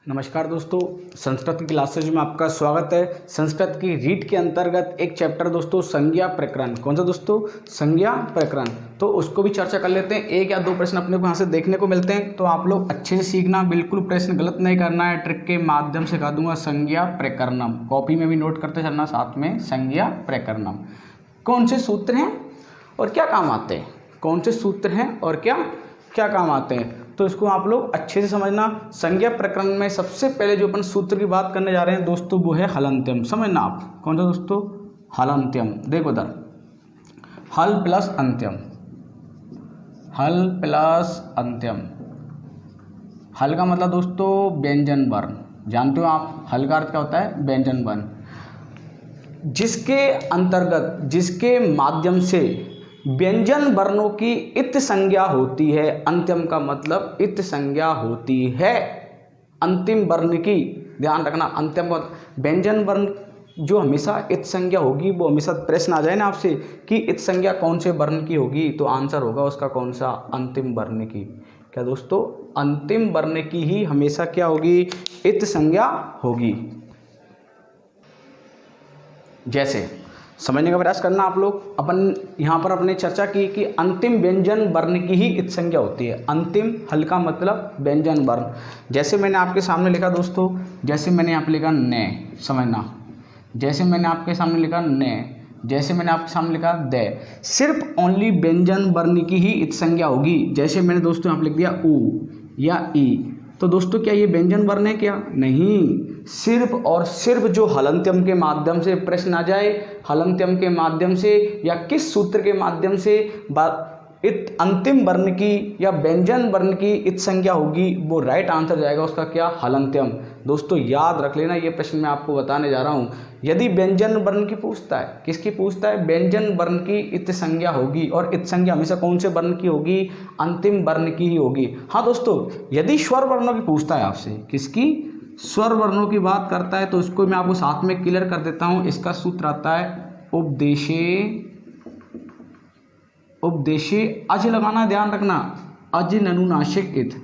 नमस्कार दोस्तों, संस्कृत की क्लासेज में आपका स्वागत है। संस्कृत की रीट के अंतर्गत एक चैप्टर दोस्तों संज्ञा प्रकरण। कौन सा दोस्तों? संज्ञा प्रकरण। तो उसको भी चर्चा कर लेते हैं। एक या दो प्रश्न अपने को यहाँ से देखने को मिलते हैं, तो आप लोग अच्छे से सीखना, बिल्कुल प्रश्न गलत नहीं करना है। ट्रिक के माध्यम से कहा दूंगा संज्ञा प्रकरणम। कॉपी में भी नोट करते चलना साथ में, संज्ञा प्रकरणम। कौन से सूत्र हैं और क्या काम आते हैं? कौन से सूत्र हैं और क्या काम आते हैं, तो इसको आप लोग अच्छे से समझना। संज्ञा प्रकरण में सबसे पहले जो अपन सूत्र की बात करने जा रहे हैं दोस्तों, वो है हलंत्यम। समझना आप, कौन सा दोस्तों? हलंत्यम। देखो इधर, हल प्लस अंत्यम, हल प्लस अंत्यम। हल का मतलब दोस्तों व्यंजन वर्ण। जानते हो आप हल का अर्थ क्या होता है? व्यंजन वर्ण। जिसके अंतर्गत, जिसके माध्यम से व्यंजन वर्णों की इत संज्ञा होती है। अंत्यम का मतलब इत संज्ञा होती है अंतिम वर्ण की। ध्यान रखना, अंत्यम का व्यंजन वर्ण जो हमेशा इत संज्ञा होगी, वो हमेशा प्रश्न आ जाए ना आपसे कि इत संज्ञा कौन से वर्ण की होगी, तो आंसर होगा उसका कौन सा? अंतिम वर्ण की। क्या दोस्तों? अंतिम वर्ण की ही हमेशा क्या होगी? इत संज्ञा होगी। जैसे समझने का प्रयास करना आप लोग। अपन यहाँ पर अपने चर्चा की कि अंतिम व्यंजन वर्ण की ही इत संज्ञा होती है। अंतिम हल का मतलब व्यंजन वर्ण। जैसे मैंने आपके सामने लिखा दोस्तों, जैसे मैंने यहाँ पे लिखा ने, समझना। जैसे मैंने आपके सामने लिखा ने, जैसे मैंने आपके सामने लिखा दे, सिर्फ ओनली व्यंजन वर्ण की ही इत संज्ञा होगी। जैसे मैंने दोस्तों यहाँ पे लिख दिया ऊ या ई, तो दोस्तों क्या ये व्यंजन वर्ण है? क्या नहीं। सिर्फ और सिर्फ जो हलंत्यम के माध्यम से प्रश्न आ जाए, हलंत्यम के माध्यम से या किस सूत्र के माध्यम से इत अंतिम वर्ण की या व्यंजन वर्ण की इत संज्ञा होगी, वो राइट आंसर जाएगा उसका क्या? हलंत्यम। दोस्तों याद रख लेना, ये प्रश्न मैं आपको बताने जा रहा हूँ। यदि व्यंजन वर्ण की पूछता है, किसकी पूछता है? व्यंजन वर्ण की इत संज्ञा होगी, और इत संज्ञा हमेशा कौन से वर्ण की होगी? अंतिम वर्ण की ही होगी। हाँ दोस्तों, यदि स्वर वर्णों की पूछता है आपसे, किसकी? स्वर वर्णों की बात करता है, तो उसको मैं आपको साथ में क्लियर कर देता हूँ। इसका सूत्र आता है उपदेशे, उपदेशे अज लगाना, ध्यान रखना, अज ननुनासिक इत,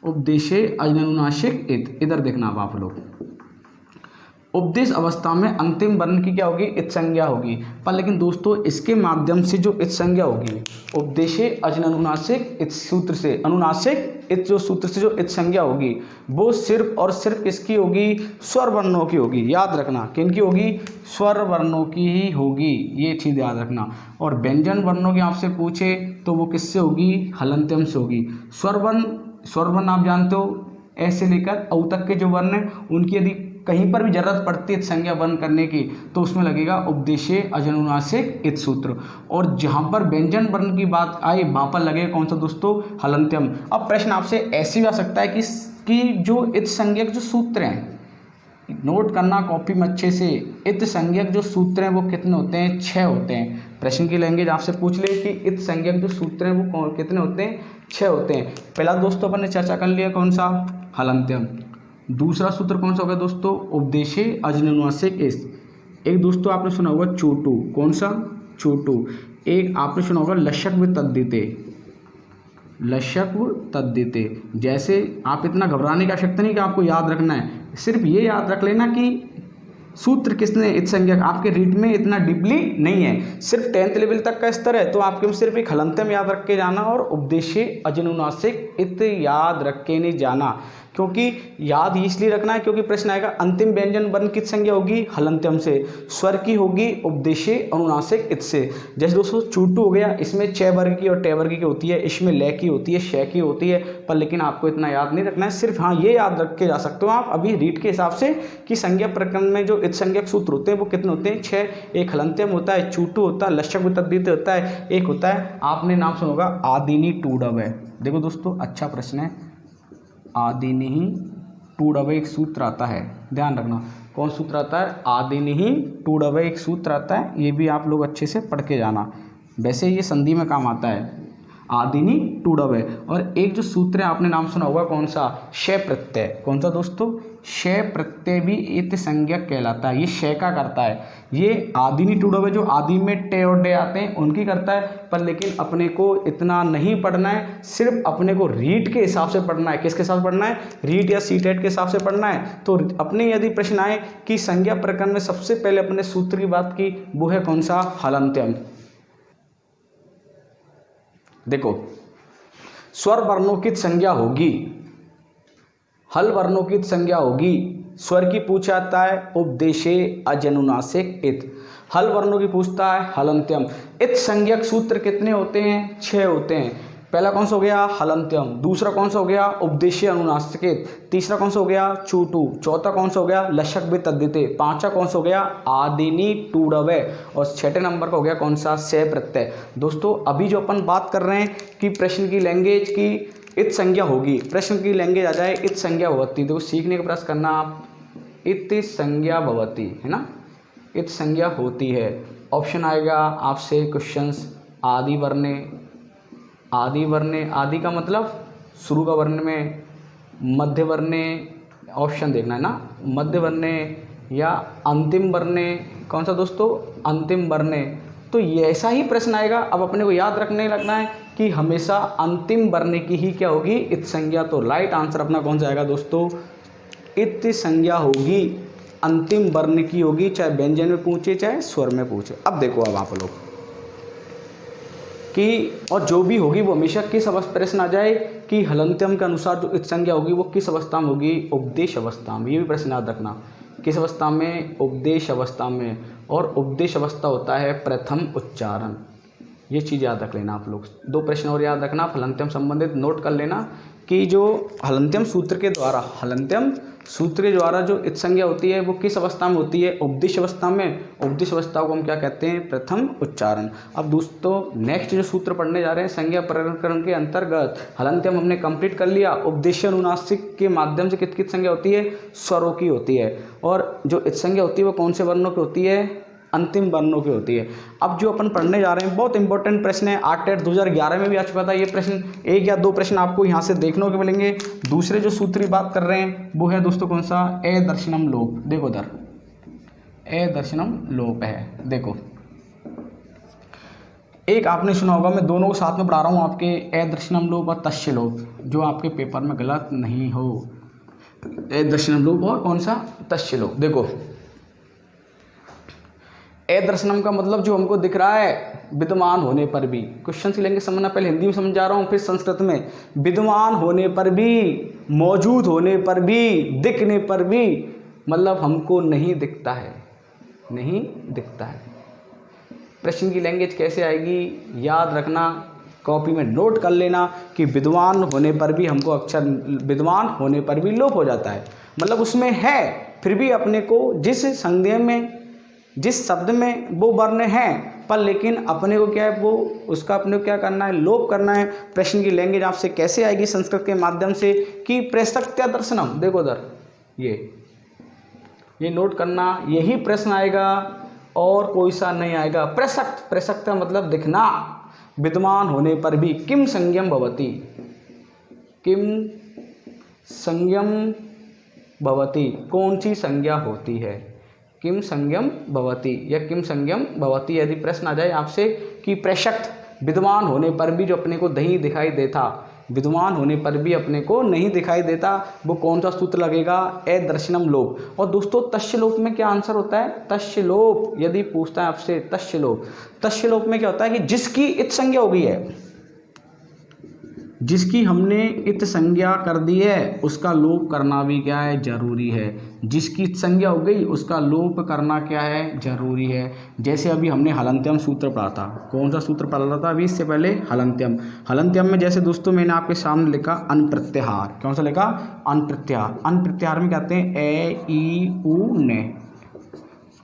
उपदेशे अज ननुनासिक इत। इधर देखना अब आप लोग, उपदेश अवस्था में अंतिम वर्ण की क्या होगी? इत संज्ञा होगी। पर लेकिन दोस्तों इसके माध्यम से जो इत संज्ञा होगी, उपदेशे अजनुनासिक इत सूत्र से, अनुनासिक इत जो सूत्र से जो इत संज्ञा होगी, वो सिर्फ और सिर्फ किसकी होगी? स्वर वर्णों की होगी। याद रखना, किनकी होगी? स्वर वर्णों की ही होगी, ये चीज़ याद रखना। और व्यंजन वर्णों की आपसे पूछे तो वो किससे होगी? हलंत्यम से होगी। स्वर वर्ण आप जानते हो, ऐसे लेकर औ तक के जो वर्ण हैं, उनकी यदि कहीं पर भी जरूरत पड़ती है संज्ञा वर्ण करने की, तो उसमें लगेगा उपदेशे अजनुनासिक इत सूत्र। और जहां पर व्यंजन वर्ण की बात आए, वहां पर लगेगा कौन सा दोस्तों? हलंत्यम। अब प्रश्न आपसे ऐसे भी आ सकता है कि जो इत संज्ञक जो सूत्र हैं, नोट करना कॉपी में अच्छे से, इत संज्ञक जो सूत्र हैं वो कितने होते हैं? 6 होते हैं। प्रश्न की लैंग्वेज आपसे पूछ ले कि इत संज्ञक जो सूत्र हैं वो कितने होते हैं? 6 होते हैं। पहला दोस्तों अपन ने चर्चा कर लिया, कौन सा? हलंत्यम। दूसरा सूत्र कौन सा होगा दोस्तों? उपदेशे अजनुनासिक इत। एक दोस्तों आपने सुना होगा चोटू, कौन सा? चोटू। एक आपने सुना होगा लशक व तद्दिते, लशक व तद्दिते। जैसे आप इतना घबराने की आवश्यकता नहीं कि आपको याद रखना है, सिर्फ ये याद रख लेना कि सूत्र किसने इत संज्ञक, आपके रीड में इतना डीपली नहीं है, सिर्फ 10th लेवल तक का स्तर है, तो आपके सिर्फ एक हलंत्यम याद रख के जाना और उपदेशे अजनुनासिक इत याद रख के नहीं जाना। क्योंकि याद इसलिए रखना है क्योंकि प्रश्न आएगा अंतिम व्यंजन वर्ण की संज्ञा होगी हलंत्यम से, स्वर की होगी उपदेशे अनुनासिक इत से। जैसे दोस्तों चूटू हो गया, इसमें 6 वर्ग की और 10 वर्ग की होती है, इसमें लय की होती है, शय की होती है, पर लेकिन आपको इतना याद नहीं रखना है। सिर्फ हाँ ये याद रख के जा सकते हो आप अभी रीड के हिसाब से कि संज्ञा प्रकरण में जो इत संज्ञक सूत्र होते हैं वो कितने होते हैं? 6। एक हलंत्यम होता है, चूटू होता है, लशक व तद्दित होता है, एक होता है आपने नाम सुना होगा आदिनी टूडव है। देखो दोस्तों अच्छा प्रश्न है, आदिनिहि टूडव एक सूत्र आता है, ध्यान रखना। कौन सूत्र आता है? आदिनिहि टूडव एक सूत्र आता है, ये भी आप लोग अच्छे से पढ़ के जाना। वैसे ये संधि में काम आता है। आदिनी टूडवे। और एक जो सूत्र है आपने नाम सुना होगा कौन सा, शय प्रत्यय। कौन सा दोस्तों, शय प्रत्यय भी इत संज्ञक कहलाता है। ये शय का करता है, ये आदिनी टूडवे जो आदि में टे और डे आते हैं उनकी करता है। पर लेकिन अपने को इतना नहीं पढ़ना है, सिर्फ अपने को रीट के हिसाब से पढ़ना है। किसके हिसाब से पढ़ना है, रीट या सीटेट के हिसाब से पढ़ना है। तो अपने यदि प्रश्न आए कि संज्ञा प्रकरण में सबसे पहले अपने सूत्र की बात की, वो है कौन सा, हलन्त्यम। देखो, स्वर वर्णों की संज्ञा होगी, हल वर्णों की संज्ञा होगी। स्वर की पूछा जाता है उपदेशे अजनुनासिक इत, हल वर्णों की पूछता है हलन्त्यम। इत संज्ञक सूत्र कितने होते हैं, 6 होते हैं। पहला कौन सा हो गया, हलन्त्यम। दूसरा कौन सा हो गया, उपदेशे अनुनासिक इत। तीसरा कौन सा हो गया, चूटू। चौथा कौन सा हो गया, लशक भी तद्दिते। पांचवा कौन सा हो गया, आदिनी टूडवे। और छठे नंबर का हो गया कौन सा, शय प्रत्यय। दोस्तों अभी जो अपन बात कर रहे हैं कि प्रश्न की लैंग्वेज की इत संज्ञा होगी, प्रश्न की लैंग्वेज आ जाए इत संज्ञा भवती। देखो सीखने का प्रयास करना आप, इत संज्ञा भवती, है ना, इत संज्ञा होती है। ऑप्शन आएगा आपसे क्वेश्चंस, आदि वर्णे, आदि वर्णे, आदि का मतलब शुरू का वर्ण में, मध्य वर्णे, ऑप्शन देखना है ना, मध्य वर्णे या अंतिम वर्णे। कौन सा दोस्तों, अंतिम वर्णे। तो ये ऐसा ही प्रश्न आएगा। अब अपने को याद रखने लगना है कि हमेशा अंतिम वर्ण की ही क्या होगी, इत संज्ञा। तो राइट आंसर अपना कौन सा आएगा दोस्तों, इत संज्ञा होगी, अंतिम वर्ण की होगी, चाहे व्यंजन में पूछे चाहे स्वर में पूछे। अब देखो अब आप लोग कि और जो भी होगी वो हमेशा किस अवस्था, प्रश्न आ जाए कि हलन्त्यम के अनुसार जो इत संज्ञा होगी वो किस अवस्था में होगी, उपदेश अवस्था में। ये भी प्रश्न याद रखना, किस अवस्था में, उपदेश अवस्था में। और उपदेश अवस्था होता है प्रथम उच्चारण। ये चीज़ याद रख लेना आप लोग। 2 प्रश्न और याद रखना हलन्त्यम संबंधित, नोट कर लेना कि जो हलन्त्यम सूत्र के द्वारा, हलन्त्यम सूत्र के द्वारा जो इत संज्ञा होती है वो किस अवस्था में होती है, उपदेश अवस्था में। उपदेश अवस्था को हम क्या कहते हैं, प्रथम उच्चारण। अब दोस्तों नेक्स्ट जो सूत्र पढ़ने जा रहे हैं संज्ञा प्रकरण के अंतर्गत, हलन्त्यम हमने कंप्लीट कर लिया। उपदेश अनुनासिक के माध्यम से किस संज्ञा होती है, स्वरों की होती है। और जो इत संज्ञा होती है वो कौन से वर्णों की होती है, अंतिम वर्णों की होती है। अब जो अपन पढ़ने जा रहे हैं बहुत इंपॉर्टेंट प्रश्न है, ATET 2011 में भी आ चुका था ये प्रश्न। 1 या 2 प्रश्न आपको यहाँ से देखने को मिलेंगे। दूसरे जो सूत्र की बात कर रहे हैं वो है दोस्तों कौन सा, ए दर्शनम लोप। देखो उधर ए दर्शनम लोप है। देखो एक आपने सुना होगा, मैं दोनों को साथ में पढ़ा रहा हूँ आपके, ए दर्शनम लोप और तस्य लोप, जो आपके पेपर में गलत नहीं हो। ए दर्शनम लोप और कौन सा, तस्य लोप। देखो ए दर्शनम का मतलब जो हमको दिख रहा है विद्यमान होने पर भी, क्वेश्चन से लेंगे समझना, पहले हिंदी में समझा रहा हूँ फिर संस्कृत में। विद्यमान होने पर भी, मौजूद होने पर भी, दिखने पर भी, मतलब हमको नहीं दिखता है, नहीं दिखता है। प्रश्न की लैंग्वेज कैसे आएगी याद रखना, कॉपी में नोट कर लेना कि विद्वान होने पर भी हमको अक्षर, विद्वान होने पर भी लोप हो जाता है। मतलब उसमें है फिर भी अपने को जिस संज्ञा में, जिस शब्द में वो वर्ण है, पर लेकिन अपने को क्या है वो उसका अपने को क्या करना है, लोप करना है। प्रश्न की लैंग्वेज आपसे कैसे आएगी संस्कृत के माध्यम से कि प्रसक्त्या दर्शनम। देखो उधर ये नोट करना, यही प्रश्न आएगा और कोई सा नहीं आएगा। प्रसक्त, प्रसक्त का मतलब दिखना। विद्यमान होने पर भी किम संज्ञम भवति, किम संज्ञम भवति, कौन सी संज्ञा होती है, किम संज्ञम भवति या किम संज्ञम भवति। यदि प्रश्न आ जाए आपसे कि प्रसक्त, विद्यमान होने पर भी जो अपने को नहीं दिखाई देता, विद्यमान होने पर भी अपने को नहीं दिखाई देता, वो कौन सा सूत्र लगेगा, ए दर्शनम लोप। और दोस्तों तस्य लोप में क्या आंसर होता है, तस्य लोप। यदि पूछता है आपसे तस्य लोप, तस्य लोप में क्या होता है कि जिसकी इत संज्ञा हो गई है, जिसकी हमने इत संज्ञा कर दी है उसका लोप करना भी क्या है, जरूरी है। जिसकी इत संज्ञा हो गई उसका लोप करना क्या है, जरूरी है। जैसे अभी हमने हलन्त्यम सूत्र पढ़ा था, कौन सा सूत्र पढ़ा था अभी इससे पहले, हलन्त्यम। हलन्त्यम में जैसे दोस्तों मैंने आपके सामने लिखा अनप्रत्याहार, कौन सा लिखा, अनप्रत्याहार। अनप्रत्याहार में कहते हैं ए ई उ ने।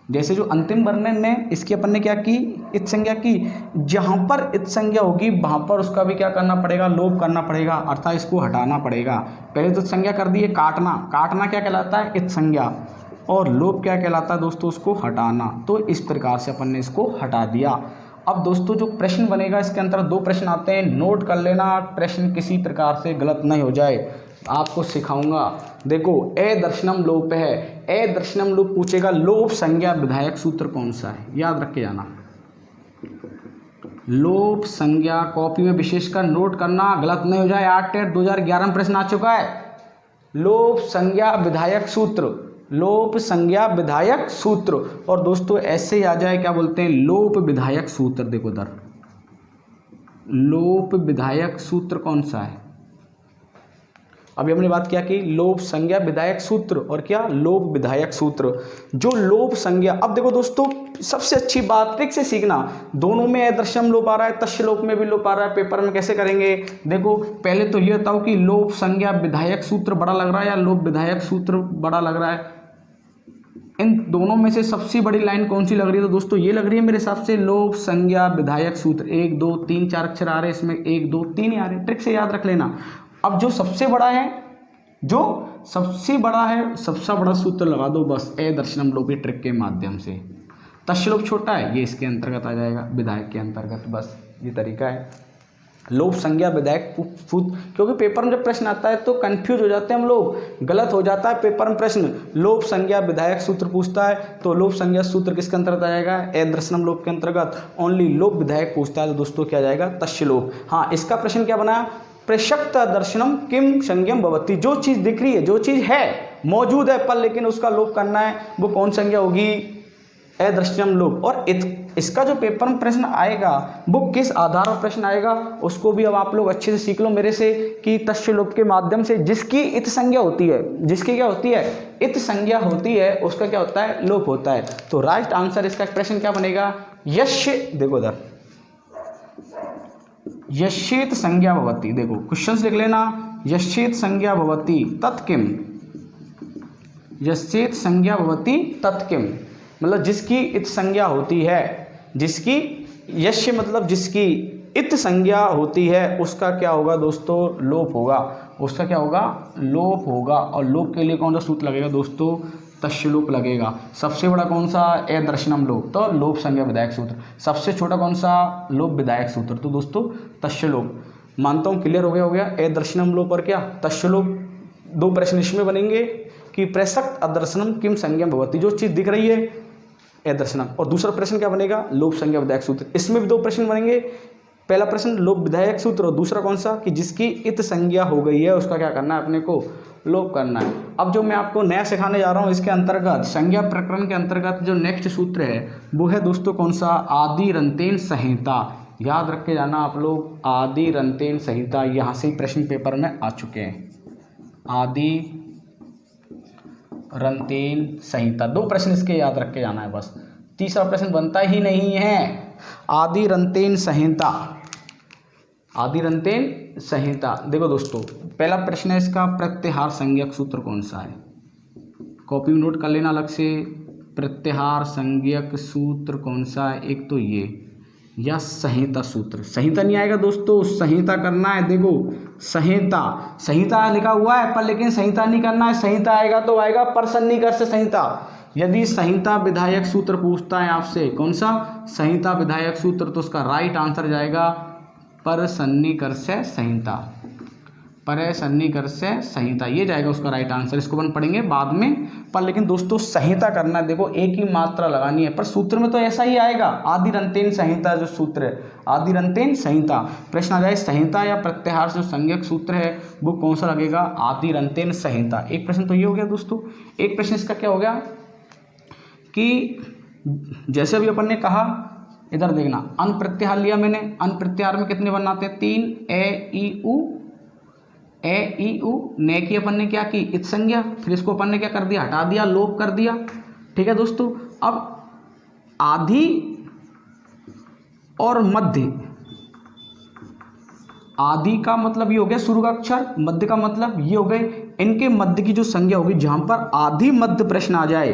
जैसे जो अंतिम वर्ण ने, इसकी अपन ने क्या की, इत संज्ञा की। जहाँ पर इत संज्ञा होगी वहाँ पर उसका भी क्या करना पड़ेगा, लोप करना पड़ेगा, अर्थात इसको हटाना पड़ेगा। पहले तो संज्ञा कर दी है काटना, काटना क्या कहलाता है, इत संज्ञा। और लोप क्या कहलाता है दोस्तों, उसको हटाना। तो इस प्रकार से अपन ने इसको हटा दिया। अब दोस्तों जो प्रश्न बनेगा इसके अंदर दो प्रश्न आते हैं, नोट कर लेना, प्रश्न किसी प्रकार से गलत नहीं हो जाए, आपको सिखाऊंगा। देखो ए दर्शनम लोप है, ए दर्शनम लोप पूछेगा, लोप संज्ञा विधायक सूत्र कौन सा है, याद रख के जाना। लोप संज्ञा कॉपी में विशेषकर नोट करना, गलत नहीं हो जाए। 8 टेट 2011 में प्रश्न आ चुका है। लोप संज्ञा विधायक सूत्र, लोप संज्ञा विधायक सूत्र, और दोस्तों ऐसे ही आ जाए क्या बोलते हैं, लोप विधायक सूत्र। देखो इधर लोप विधायक सूत्र कौन सा है, अभी हमने बात किया कि लोप संज्ञा विधायक सूत्र और क्या लोप विधायक सूत्र। जो लोप संज्ञा, अब देखो दोस्तों सबसे अच्छी बात ट्रिक से सीखना, दोनों में दर्शम लोप आ रहा है, तस्य लोप में भी लोप आ रहा है, पेपर में कैसे करेंगे। देखो पहले तो ये बताओ कि लोप संज्ञा विधायक सूत्र बड़ा लग रहा है या लोप विधायक सूत्र बड़ा लग रहा है, इन दोनों में से सबसे बड़ी लाइन कौन सी लग रही है, तो दोस्तों ये लग रही है मेरे हिसाब से लोप संज्ञा विधायक सूत्र। 1 2 3 4 अक्षर आ रहे हैं इसमें, 1 2 3 ही आ रहे हैं, ट्रिक से याद रख लेना। अब जो सबसे बड़ा है, जो सबसे बड़ा है, सबसे बड़ा सूत्र लगा दो बस, ए दर्शनम लोपी ट्रिक के माध्यम से। तस्य लोप छोटा है, ये इसके अंतर्गत आ जाएगा, विधायक के अंतर्गत, बस ये तरीका है। लोप संज्ञा विधायक सूत्र, क्योंकि पेपर में जब प्रश्न आता है तो कंफ्यूज हो जाते हैं हम लोग, गलत हो जाता है पेपर में प्रश्न। लोप संज्ञा विधायक सूत्र पूछता है तो लोप संज्ञा सूत्र किसके अंतर्गत आ जाएगा, ए दर्शनम लोप के अंतर्गत। ओनली लोप विधायक पूछता है तो दोस्तों क्या जाएगा, तस्य लोप। हाँ, इसका प्रश्न क्या बना, प्रसक्त दर्शनम किम संज्ञम भवति, जो चीज़ दिख रही है, जो चीज़ है मौजूद है पर लेकिन उसका लोप करना है, वो कौन संज्ञा होगी, ए दर्शनम लोप। और इसका जो पेपर में प्रश्न आएगा वो किस आधार पर प्रश्न आएगा, उसको भी अब आप लोग अच्छे से सीख लो मेरे से, कि तस्य लोप के माध्यम से जिसकी इत संज्ञा होती है, जिसकी क्या होती है, इत संज्ञा होती है, उसका क्या होता है, लोप होता है। तो राइट आंसर इसका प्रश्न क्या बनेगा, यश, देखो इधर यश्चेत संज्ञा भवति, देखो क्वेश्चंस लिख लेना, यश्चेत संज्ञा भवति तत्किम, यश्चेत संज्ञा भवति तत्किम, मतलब जिसकी इत संज्ञा होती है, जिसकी यश्य मतलब जिसकी इत संज्ञा होती है उसका क्या होगा दोस्तों, लोप होगा, उसका क्या होगा, लोप होगा। और लोप के लिए कौन सा सूत्र लगेगा दोस्तों, तस्य लोप लगेगा। सबसे बड़ा कौन सा, ए दर्शनम लोप, तो लोप संज्ञा विधायक सूत्र। सबसे छोटा कौन सा, लोप विधायक सूत्र, तो दोस्तों तस्य लोप। मानता हूँ क्लियर हो गया, ए दर्शनम लोप और क्या तस्य लोप। दो प्रश्न इसमें बनेंगे कि प्रसक्त अदर्शनम किम संज्ञा भवति, जो चीज़ दिख रही है ए दर्शनम, और दूसरा प्रश्न क्या बनेगा, लोप संज्ञा विधायक सूत्र। इसमें भी दो प्रश्न बनेंगे, पहला प्रश्न लोप विधायक सूत्र और दूसरा कौन सा, कि जिसकी इत संज्ञा हो गई है उसका क्या करना है, अपने को लोप करना है। अब जो मैं आपको नया सिखाने जा रहा हूँ इसके अंतर्गत, संज्ञा प्रकरण के अंतर्गत जो नेक्स्ट सूत्र है वो है दोस्तों कौन सा, आदि रंतेन संहिता। याद रख के जाना आप लोग, आदि रंतेन संहिता, यहाँ से ही प्रश्न पेपर में आ चुके हैं, आदि रंतेन संहिता। दो प्रश्न इसके याद रख के जाना है बस, तीसरा प्रश्न बनता ही नहीं है। आदि रंतेन संहिता, आदि रंतेन संहिता। देखो दोस्तों पहला प्रश्न है इसका, प्रत्याहार संज्ञक सूत्र कौन सा है, कॉपी में नोट कर लेना अलग से, प्रत्याहार संज्ञक सूत्र कौन सा है, एक तो ये, या संहिता सूत्र। संहिता नहीं आएगा दोस्तों, संहिता करना है। देखो संहिता, संहिता लिखा हुआ है पर लेकिन संहिता नहीं करना है, संहिता आएगा तो आएगा पर सन्निकर्ष से संहिता। यदि संहिता विधायक सूत्र पूछता है आपसे, कौन सा, संहिता विधायक सूत्र, तो उसका राइट आंसर जाएगा पर सन्निकर्ष संहिता, पर सन्निकर्ष संहिता, ये जाएगा उसका राइट आंसर। इसको अपन पढ़ेंगे बाद में, पर लेकिन दोस्तों संहिता करना है। देखो एक ही मात्रा लगानी है, पर सूत्र में तो ऐसा ही आएगा, आदि रंतेन संहिता जो सूत्र है, आदि रंतेन संहिता। प्रश्न आ जाए संहिता या प्रत्याहार जो संज्ञक सूत्र है वो कौन सा लगेगा, आदि रंतेन संहिता। एक प्रश्न तो ये हो गया दोस्तों। एक प्रश्न इसका क्या हो गया कि जैसे अभी अपन ने कहा, इधर देखना, अन प्रत्याहार लिया मैंने, अन प्रत्याहार में कितने वर्ण आते हैं, 3, ए ई उ, ए ई उ। ने की अपन ने क्या की, इत संज्ञा, फिर इसको अपन ने क्या कर दिया, हटा दिया, लोप कर दिया। ठीक है दोस्तों, अब आदि और मध्य, आदि का मतलब ये हो गया शुरू का अक्षर, मध्य का मतलब ये हो गए, इनके मध्य की जो संज्ञा होगी, जहां पर आदि मध्य प्रश्न आ जाए,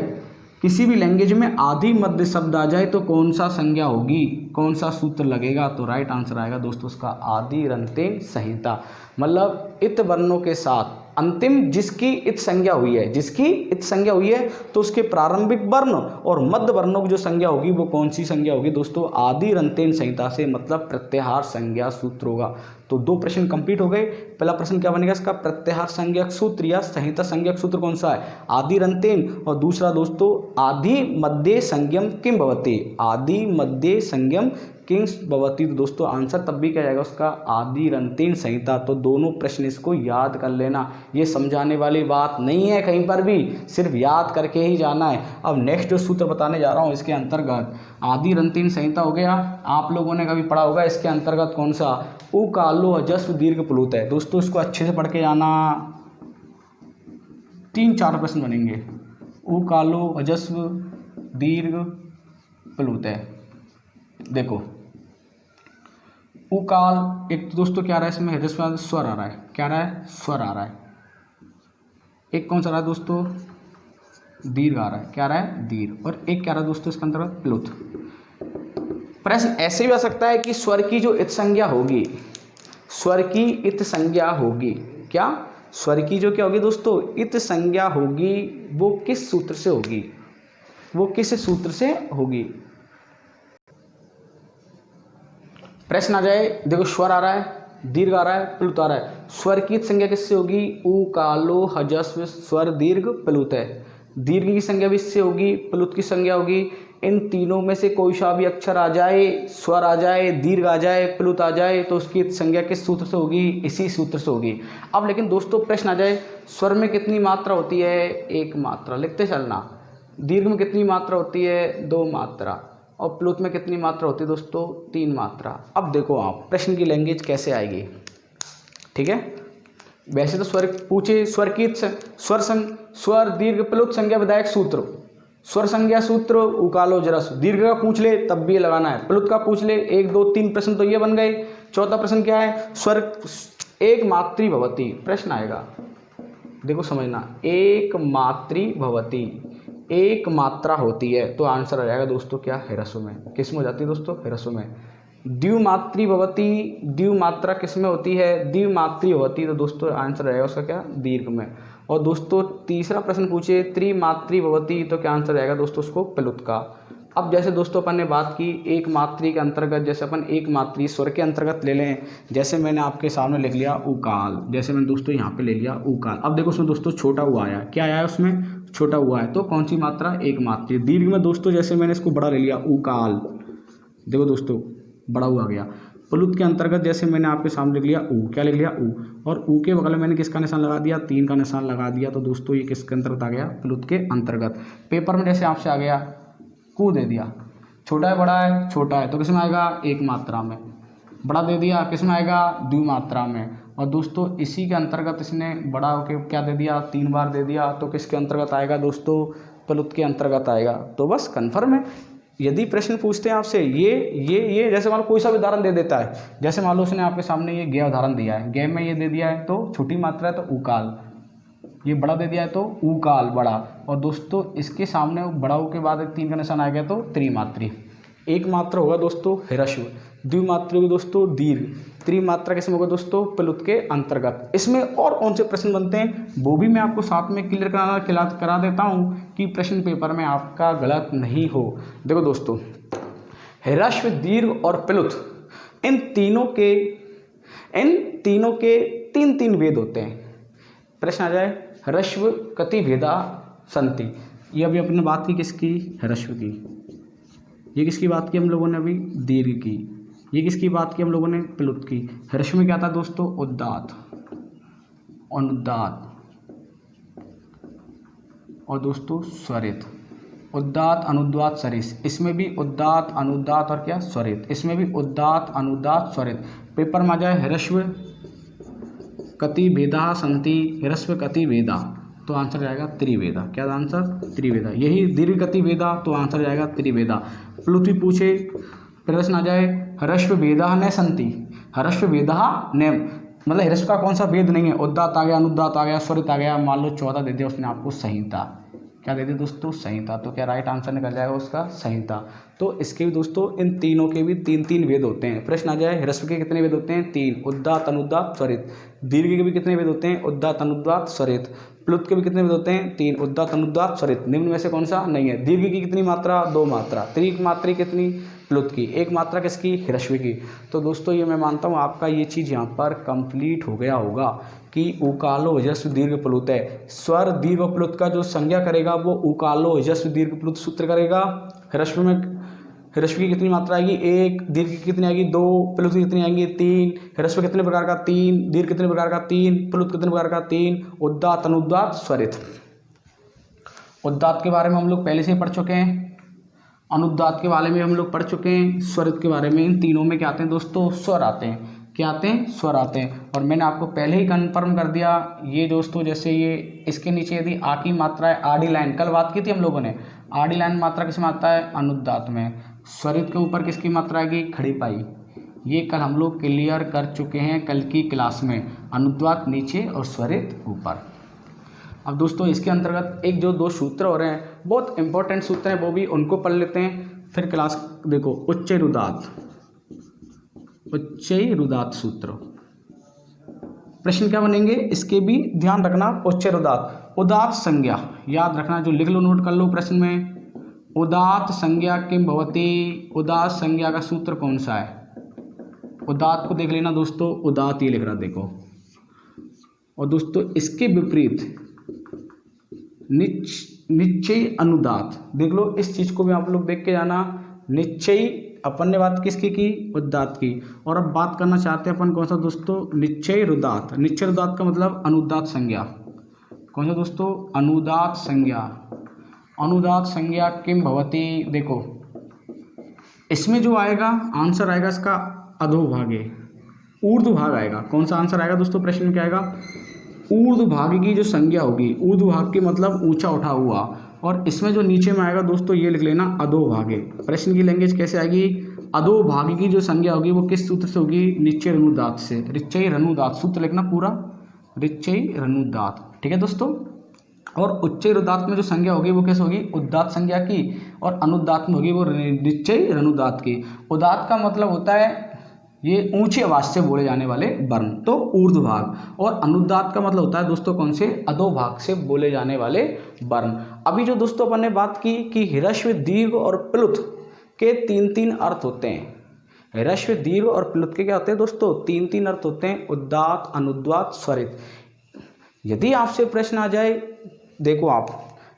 किसी भी लैंग्वेज में आदि मध्य शब्द आ जाए तो कौन सा संज्ञा होगी, कौन सा सूत्र लगेगा, तो राइट आंसर आएगा दोस्तों उसका आदि रंतेन संहिता। मतलब इत वर्णों के साथ अंतिम जिसकी इत संज्ञा हुई है, जिसकी इत संज्ञा हुई है तो उसके प्रारंभिक वर्ण और मध्य वर्णों की जो संज्ञा होगी वो कौन सी संज्ञा होगी दोस्तों, आदि रंतेन संहिता से, मतलब प्रत्याहार संज्ञा सूत्र होगा। तो 2 प्रश्न कंप्लीट हो गए। पहला प्रश्न क्या बनेगा इसका, प्रत्याहार संज्ञक सूत्र या संहिता संज्ञक सूत्र कौन सा है, आदि रंतेन, और दूसरा दोस्तों आदि मध्य संज्ञम किम भवति, आदि मध्य संज्ञम किम भवति। तो दोस्तों आंसर तब भी क्या जाएगा उसका, आदि रंतेन संहिता। तो दोनों प्रश्न इसको याद कर लेना, ये समझाने वाली बात नहीं है कहीं पर भी, सिर्फ याद करके ही जाना है। अब नेक्स्ट जो सूत्र बताने जा रहा हूँ इसके अंतर्गत आदि रंतेन संहिता हो गया, आप लोगों ने कभी पढ़ा होगा, इसके अंतर्गत कौन सा, उ कालो अजस्व दीर्घ प्लुत है। दोस्तों इसको अच्छे से पढ़ के जाना, 3-4 प्रश्न बनेंगे। उ कालो अजस्व दीर्घ प्लुत है। देखो उकाल, एक तो दोस्तों क्या आ रहा है इसमें, ह्रस्व स्वर आ रहा है, क्या आ रहा है, स्वर आ रहा है। एक कौन सा आ रहा है दोस्तों, दीर्घ आ रहा है, क्या आ रहा है, दीर्घ। और एक क्या आ रहा है दोस्तों इसके अंतर्गत, प्लुत। प्रश्न ऐसे भी आ सकता है कि स्वर की जो इत संज्ञा होगी, स्वर की इत संज्ञा होगी, क्या, स्वर की जो क्या होगी दोस्तों, इत संज्ञा होगी, वो किस सूत्र से होगी, वो किस सूत्र से होगी। प्रश्न आ जाए, देखो स्वर आ रहा है, दीर्घ आ रहा है, प्लुत आ रहा है, स्वर की संज्ञा किससे होगी, उ कालो हजस्व स्वर दीर्घ प्लुत है। दीर्घ की संज्ञा भी इससे होगी, प्लुत की संज्ञा होगी। इन तीनों में से कोई सा भी अक्षर आ जाए, स्वर आ जाए, दीर्घ आ जाए, प्लुत आ जाए, तो उसकी संज्ञा किस सूत्र से होगी, इसी सूत्र से होगी। अब लेकिन दोस्तों प्रश्न आ जाए, स्वर में कितनी मात्रा होती है, 1 मात्रा, लिखते चलना। दीर्घ में कितनी मात्रा होती है, 2 मात्रा, और प्लुत में कितनी मात्रा होती है दोस्तों, 3 मात्रा। अब देखो आप प्रश्न की लैंग्वेज कैसे आएगी, ठीक है। वैसे तो स्वर पूछे, स्वर की स्वर दीर्घ प्लुत संज्ञा विधायक सूत्र, स्वर संज्ञा सूत्र उकालो जरस, दीर्घ का पूछ ले तब भी ये लगाना है, प्लुत का पूछ ले, 1 2 3 प्रश्न तो ये बन गए। चौथा प्रश्न क्या है, स्वर एक मात्री भवती, प्रश्न आएगा, देखो समझना, एक मात्री भवती, एक मात्रा होती है, तो आंसर आ जाएगा दोस्तों क्या, ह्रस्व में। किस में हो जाती है दोस्तों, ह्रस्व में। द्विमात्री भवती, द्विमात्रा किस में होती है, द्विमात्री भवती, तो दोस्तों आंसर आएगा उसका क्या, दीर्घ में। और दोस्तों तीसरा प्रश्न पूछे त्रिमात्री भवती, तो क्या आंसर आएगा दोस्तों उसको, प्लुत का। अब जैसे दोस्तों अपन ने बात की एक मात्री के अंतर्गत, जैसे अपन एक मात्री स्वर के अंतर्गत ले लें, जैसे मैंने आपके सामने लिख लिया उकाल, जैसे मैंने दोस्तों यहाँ पे ले लिया उकाल। अब देखो उसमें दोस्तों छोटा हुआ आया, क्या आया उसमें, छोटा हुआ है, तो कौन सी मात्रा, एक मात्री। दीर्घ में दोस्तों जैसे मैंने इसको बड़ा ले लिया उकाल, देखो दोस्तों बड़ा हुआ गया। प्लुत के अंतर्गत जैसे मैंने आपके सामने लिख लिया ऊ, क्या लिख लिया ऊ, और ऊ के बगल में मैंने किसका निशान लगा दिया, 3 का निशान लगा दिया, तो दोस्तों ये किसके अंतर्गत आ गया, प्लुत के अंतर्गत। पेपर में जैसे आपसे आ गया कू दे दिया, छोटा है बड़ा है, छोटा है तो किस में आएगा, एक मात्रा में। बड़ा दे दिया किस में आएगा, द्विमात्रा में। और दोस्तों इसी के अंतर्गत इसने बड़ा होके क्या दे दिया, 3 बार दे दिया, तो किसके अंतर्गत आएगा दोस्तों, प्लुत के अंतर्गत आएगा। तो बस कन्फर्म है। यदि प्रश्न पूछते हैं आपसे ये जैसे मान लो कोई सा भी उदाहरण दे देता है, जैसे मान लो उसने आपके सामने ये गे उदाहरण दिया है, गे में ये दे दिया है तो छोटी मात्रा है तो उकाल, ये बड़ा दे दिया है तो उकाल बड़ा, और दोस्तों इसके सामने बड़ाऊ के बाद 3 का निशान आ गया तो त्रिमात्री। एक मात्रा होगा दोस्तों ह्रस्व, द्विमात्रा होगी दोस्तों दीर्घ, त्रिमात्रा किसमें होगा दोस्तों, प्लुत के अंतर्गत। इसमें और कौन से प्रश्न बनते हैं वो भी मैं आपको साथ में क्लियर करा देता हूं कि प्रश्न पेपर में आपका गलत नहीं हो। देखो दोस्तों ह्रस्व, दीर्घ और प्लुत, इन तीनों के 3 भेद होते हैं। प्रश्न आ जाए ह्रस्व कति भेदा सन्ति, ये अभी अपने बात की किसकी, ह्रस्व की। ये किसकी बात की हम लोगों ने अभी, दीर्घ की। ये किसकी बात की हम लोगों ने, प्लुत की। ह्रस्व में क्या था दोस्तों, उदात्त, अनुदात्त और दोस्तों स्वरित। उदात्त अनुदात्त स्वरित, इसमें भी उदात्त अनुदात्त और क्या, स्वरित, इसमें भी उदात्त अनुदात्त स्वरित। पेपर में आ जाए ह्रस्व कति भेदा सन्ति, ह्रस्व कति भेदा, तो आंसर जाएगा त्रिवेदा। क्या आंसर, त्रिवेदा। यही दीर्घ कति भेदा, तो आंसर जाएगा त्रिवेदा। प्लुत भी पूछे, प्रश्न आ जाए ह्रस्व भेदा न सन्ति, ह्रस्व भेदा न, मतलब ह्रस्व का कौन सा भेद नहीं है, उदात्त आ गया, अनुदात्त आ गया, स्वरित आ गया, मान लो 14 दे दिया उसने आपको संहिता। क्या दे दिया दोस्तों, संहिता। तो क्या राइट आंसर निकल जाएगा उसका, संहिता। तो इसके भी दोस्तों इन तीनों के भी तीन तीन वेद होते हैं। प्रश्न आ जाए ह्रस्व के कितने वेद होते हैं, 3, उदात्त अनुदात्त स्वरित। दीर्घ के भी कितने वेद होते हैं, उदात्त अनुदात्त स्वरित। प्लुत के भी कितने वेद होते हैं, 3, उदात्त अनुदात्त स्वरित। निम्न में से कौन सा नहीं है। दीर्घ की कितनी मात्रा, 2 मात्रा। त्रिक मात्रा कितनी, प्लुत की। 1 मात्रा किसकी, ह्रस्व की। तो दोस्तों ये मैं मानता हूँ आपका ये चीज़ यहाँ पर कंप्लीट हो गया होगा कि उकालो ह्रस्व दीर्घ प्लुत है। स्वर दीर्घ प्लुत का जो संज्ञा करेगा वो उकालो ह्रस्व दीर्घ प्लुत सूत्र करेगा। ह्रस्व में ह्रस्व की कितनी मात्रा आएगी, 1, दीर्घ की कितनी आएगी, 2, प्लुत की कितनी आएंगी, 3। ह्रस्व कितने प्रकार का, 3, दीर्घ कितने प्रकार का, 3, प्लुत कितने प्रकार का, 3। उदात्त अनुदात्त स्वरित। उदात्त के बारे में हम लोग पहले से ही पढ़ चुके हैं, अनुदात्त के बारे में हम लोग पढ़ चुके हैं, स्वरित के बारे में। इन तीनों में क्या आते हैं दोस्तों, स्वर आते हैं। क्या आते हैं, स्वर आते हैं। और मैंने आपको पहले ही कन्फर्म कर दिया ये दोस्तों, जैसे ये इसके नीचे यदि आ की मात्रा है, आडी लाइन, कल बात की थी हम लोगों ने, आडी लाइन मात्रा किसमें आता है, अनुदात्त में। स्वरित के ऊपर किसकी मात्रा आएगी, खड़ी पाई। ये कल हम लोग क्लियर कर चुके हैं कल की क्लास में, अनुदात्त नीचे और स्वरित ऊपर। अब दोस्तों इसके अंतर्गत एक जो 2 सूत्र हो रहे हैं, बहुत इंपॉर्टेंट सूत्र हैं, वो भी उनको पढ़ लेते हैं, फिर क्लास देखो। उच्चैरुदात्त, उच्चैरुदात्त सूत्र। प्रश्न क्या बनेंगे इसके भी ध्यान रखना। उच्चैरुदात्त, उदात्त संज्ञा याद रखना, जो लिख लो नोट कर लो प्रश्न में। उदात्त संज्ञा किम भवति, उदात्त संज्ञा का सूत्र कौन सा है। उदात्त को देख लेना दोस्तों, उदात्त ये लिख रहा देखो। और दोस्तों इसके विपरीत निश्चय अनुदात्त, देख लो इस चीज को भी आप लोग देख के जाना। निश्चय अपन ने बात किसकी की, उदात्त की। और अब बात करना चाहते हैं अपन कौन सा दोस्तों, निश्चय रुदात्त। निश्चय रुदात्त का मतलब अनुदात्त संज्ञा। कौन सा दोस्तों, अनुदात्त संज्ञा। अनुदात्त संज्ञा किम भवति, देखो इसमें जो आएगा आंसर आएगा इसका अधोभागे, ऊर्ध्वभाग आएगा। कौन सा आंसर आएगा दोस्तों, प्रश्न में क्या आएगा, ऊर्ध्वभाग की जो संज्ञा होगी, ऊर्ध्वभाग की मतलब ऊंचा उठा हुआ। और इसमें जो नीचे में आएगा दोस्तों ये लिख लेना अधोभागे। प्रश्न की लैंग्वेज कैसे आएगी, अधोभागी की जो संज्ञा होगी वो किस सूत्र से होगी, निश्चय रनुदात्त से। ऋच्चय रनुदात्त सूत्र लिखना पूरा, ऋच्चय रनुदात्त, ठीक है दोस्तों। और उच्चैरुदात्त में जो संज्ञा होगी वो कैसे होगी, उदात्त संज्ञा की। और अनुदात्त में होगी वो निश्चय रनुदात्त की। उदात्त का मतलब होता है ये ऊंची आवाज से बोले जाने वाले वर्ण, तो ऊर्ध्वभाग। और अनुदात्त का मतलब होता है दोस्तों कौन से, अधोभाग से बोले जाने वाले वर्ण। अभी जो दोस्तों अपन ने बात की कि ह्रस्व दीर्घ और प्लुत के 3-3 अर्थ होते हैं। ह्रस्व दीर्घ और प्लुत के क्या होते हैं दोस्तों, 3-3 अर्थ होते हैं, उदात्त अनुदात्त स्वरित। यदि आपसे प्रश्न आ जाए, देखो आप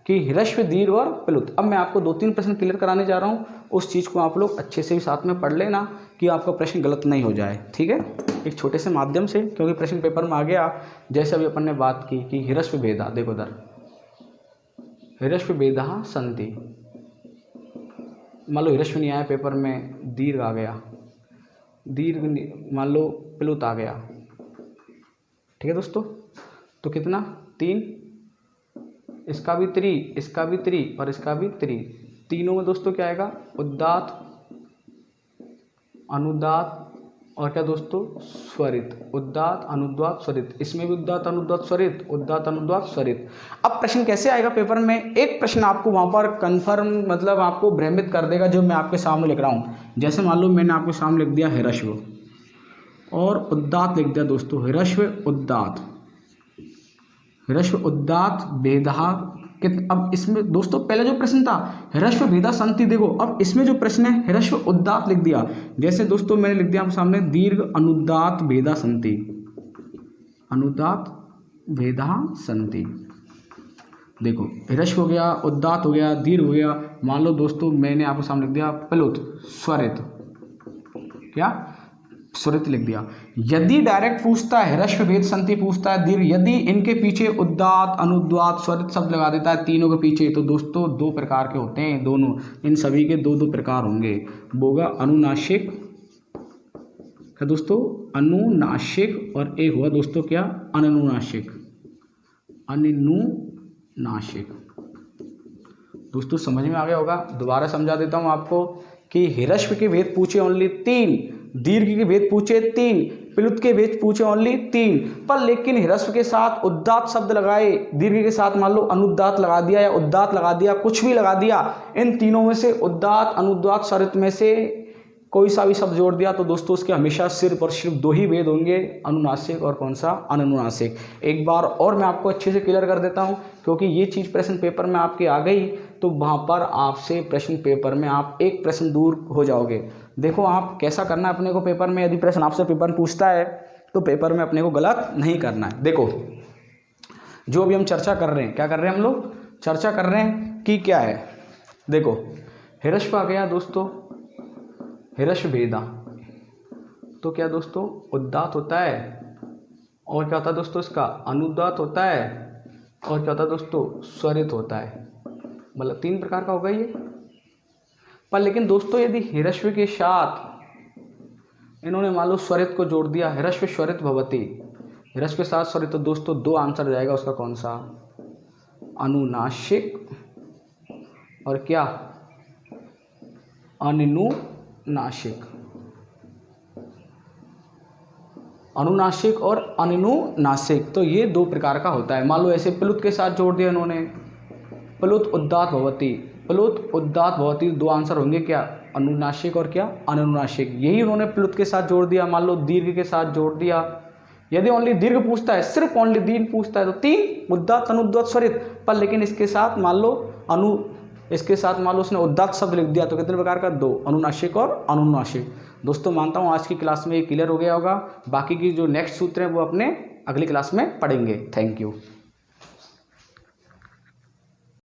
कि ह्रस्व दीर्घ और प्लुत, अब मैं आपको 2-3 प्रश्न क्लियर कराने जा रहा हूँ, उस चीज़ को आप लोग अच्छे से भी साथ में पढ़ लेना कि आपका प्रश्न गलत नहीं हो जाए, ठीक है। एक छोटे से माध्यम से, क्योंकि प्रश्न पेपर में आ गया। जैसे अभी अपन ने बात की कि ह्रस्व भेदा, देखो उधर ह्रस्व भेदा संति, मान लो ह्रस्व नहीं आया पेपर में, दीर्घ आ गया, दीर्घ मान लो प्लुत आ गया, ठीक है दोस्तों। तो कितना, 3, इसका भी 3, इसका भी 3 और इसका भी 3। तीनों में दोस्तों क्या आएगा, उदात्त अनुदात्त और क्या दोस्तों, स्वरित। उदात्त अनुदात्त स्वरित, इसमें भी उदात्त अनुदात्त स्वरित, उदात्त अनुदात्त स्वरित। अब प्रश्न कैसे आएगा पेपर में, एक प्रश्न आपको वहां पर कंफर्म मतलब आपको भ्रमित कर देगा, जो मैं आपके सामने लिख रहा हूं। जैसे मान लो मैंने आपके सामने लिख दिया ह्रस्व और उदात्त लिख दिया दोस्तों, ह्रस्व उदात्त, ह्रस्व उदात्त भेदा। अब इसमें दोस्तों पहले जो प्रश्न था ह्रस्व भेदा संति, देखो अब इसमें जो प्रश्न है ह्रस्व उदात्त लिख दिया। जैसे दोस्तों मैंने लिख दिया आपके सामने दीर्घ अनुदात्त भेदा संति, अनुदात्त भेदा संति। देखो ह्रस्व हो गया, उदात्त हो गया, दीर्घ हो गया। मान लो दोस्तों मैंने आपके सामने लिख दिया प्लुत स्वरित, क्या स्वरित लिख दिया। यदि डायरेक्ट पूछता है ह्रस्व भेद संति पूछता है, दीर्घ, यदि इनके पीछे उदात्त अनुदात्त स्वरित शब्द लगा देता है तीनों के पीछे, तो दोस्तों 2 प्रकार के होते हैं दोनों, इन सभी के 2-2 प्रकार होंगे। वो होगा अनुनासिक, क्या दोस्तों, अनुनासिक, और एक हुआ दोस्तों क्या, अनुनासिक, अनुनासिक। दोस्तों समझ में आ गया होगा। दोबारा समझा देता हूं आपको कि ह्रस्व के भेद पूछे ओनली 3, दीर्घ के भेद पूछे 3, प्लुत के भेद पूछे ओनली 3, पर लेकिन ह्रस्व के साथ उदात्त शब्द लगाए, दीर्घ के साथ मान लो अनुदात्त लगा दिया या उदात्त लगा दिया, कुछ भी लगा दिया, इन तीनों में से उदात्त अनुदात्त स्वरित में से कोई सा भी शब्द जोड़ दिया तो दोस्तों उसके हमेशा सिर्फ और सिर्फ 2 ही भेद होंगे, अनुनासिक और कौन सा, अनुनासिक। एक बार और मैं आपको अच्छे से क्लियर कर देता हूं, क्योंकि ये चीज़ प्रश्न पेपर में आपके आ गई तो वहाँ पर आपसे प्रश्न पेपर में आप एक प्रश्न दूर हो जाओगे। देखो आप कैसा करना है अपने को पेपर में, यदि प्रश्न आपसे पेपर में पूछता है तो पेपर में अपने को गलत नहीं करना है। देखो जो भी हम चर्चा कर रहे हैं, क्या कर रहे हैं हम लोग, चर्चा कर रहे हैं कि क्या है। देखो ह्रस्व आ गया दोस्तों, ह्रस्व भेदा तो क्या दोस्तों उदात्त होता है, और क्या होता है दोस्तों इसका अनुदात्त होता है, और क्या होता है दोस्तों स्वरित होता है। मतलब 3 प्रकार का होगा ये। पर लेकिन दोस्तों यदि ह्रस्व के साथ इन्होंने मान लो स्वरित को जोड़ दिया, ह्रस्व स्वरित भवति, ह्रस्व के साथ स्वरित, तो दोस्तों 2 आंसर जाएगा उसका, कौन सा, अनुनासिक और क्या, अनुनासिक, अनुनासिक और अनुनासिक। तो ये 2 प्रकार का होता है। मान लो ऐसे प्लुत के साथ जोड़ दिया इन्होंने, प्लुत उदात्त भवति, प्लुत उदात्त भवति, 2 आंसर होंगे क्या, अनुनासिक और क्या, अनुनासिक। यही उन्होंने प्लुत के साथ जोड़ दिया। मान लो दीर्घ के साथ जोड़ दिया, यदि ओनली दीर्घ पूछता है, सिर्फ ओनली दीर्घ पूछता है तो 3 उदात्त अनुदात्त स्वरित, पर लेकिन इसके साथ मान लो इसके साथ मान लो उसने उदात्त शब्द लिख दिया तो कितने प्रकार का, 2, अनुनासिक और अनुनासिक। दोस्तों मानता हूँ आज की क्लास में ये क्लियर हो गया होगा। बाकी की जो नेक्स्ट सूत्र हैं वो अपने अगली क्लास में पढ़ेंगे। Thank you.